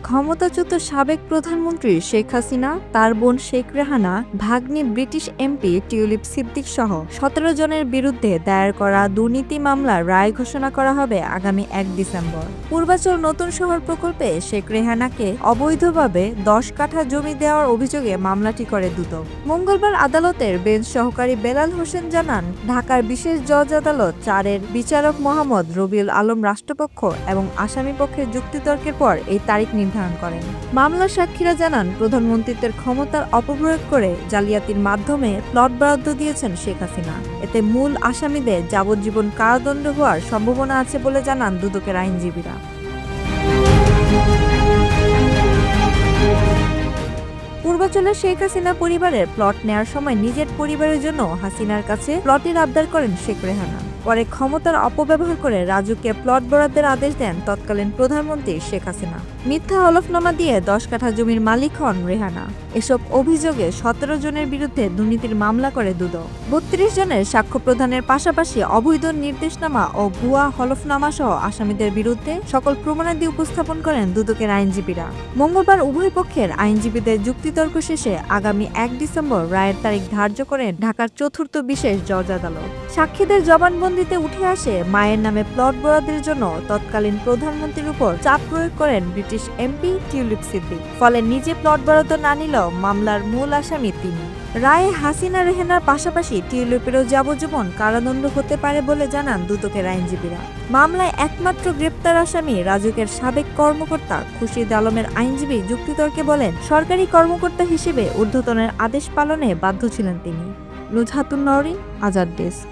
ক্ষমতাচ্যুত সাবেক প্রধানমন্ত্রী শেখ হাসিনা, তার বোন শেখ রেহানা, ভাগ্নি ব্রিটিশ এমপি টিউলিপ সিদ্দিক সহ ১৭ জনের বিরুদ্ধে দায়ের করা দুর্নীতি মামলার রায় ঘোষণা করা হবে আগামী ১ ডিসেম্বর। পূর্বাচল নতুন শহর প্রকল্পে শেখ রেহানাকে অবৈধভাবে ১০ কাঠা জমি দেওয়ার অভিযোগে মামলাটি করে দুদক। মঙ্গলবার আদালতের বেঞ্চ সহকারী বেলাল হোসেন জানান, ঢাকার বিশেষ জজ আদালত ৪-এর বিচারক মোহাম্মদ রবিউল আলম রাষ্ট্রপক্ষ এবং আসামি পক্ষের যুক্তিতর্কের পর এই তারিখ নির্ধারণ করেন। মামলার সাক্ষীরা জানান, প্রধানমন্ত্রীত্বের ক্ষমতার অপপ্রয়োগ করে জালিয়াতির মাধ্যমে প্লট বরাদ্দ দিয়েছেন শেখ হাসিনা। এতে মূল আসামিদের যাবজ্জীবন কারাদণ্ড হওয়ার সম্ভাবনা আছে বলে জানান দুদকের আইনজীবীরা। পূর্বাচলের শেখ হাসিনা পরিবারের প্লট নেয়ার সময় নিজের পরিবারের জন্য হাসিনার কাছে প্লটের আবদার করেন শেখ রেহানা। পরে ক্ষমতার অপব্যবহার করে রাজুকে প্লট বরাদ্দের আদেশ দেন তৎকালীন প্রধানমন্ত্রী শেখ হাসিনা। মিথ্যা হলফনামা দিয়ে ১০ কাঠা জমির মালিক হন রেহানা। এসব অভিযোগে ১৭ জনের বিরুদ্ধে দুর্নীতির মামলা করে দুদক। ৩২ জনের সাক্ষ্য প্রদানের পাশাপাশি অবৈধ নির্দেশনামা ও ভুয়া হলফনামা সহ আসামিদের বিরুদ্ধে সকল প্রমাণাদি উপস্থাপন করেন দুদকের আইনজীবীরা। মঙ্গলবার উভয় পক্ষের আইনজীবীদের যুক্তিতর্ক শেষে আগামী ১ ডিসেম্বর রায়ের তারিখ ধার্য করেন ঢাকার ৪র্থ বিশেষ জজ আদালত। সাক্ষীদের জবানবন্দিতে উঠে আসে, মায়ের নামে প্লট বরাদ্দের জন্য তৎকালীন প্রধানমন্ত্রীর উপর চাপ প্রয়োগ করেন ব্রিটিশ এমপি টিউলিপ সিদ্দিক। ফলে নিজে প্লট বরাদ্দ না নিলেও মামলার মূল আসামি তিনি। রায়ে হাসিনা রেহানার পাশাপাশি টিউলিপেরও যাবজ্জীবন কারাদণ্ড হতে পারে বলে জানান দুদকের আইনজীবীরা। মামলায় একমাত্র গ্রেপ্তার আসামি রাজুকের সাবেক কর্মকর্তা খুরশিদ আলমের আইনজীবী যুক্তিতর্কে বলেন, সরকারি কর্মকর্তা হিসেবে ঊর্ধ্বতনের আদেশ পালনে বাধ্য ছিলেন তিনি। নুজহাতুন নওরিন, আজাদ ডেস্ক।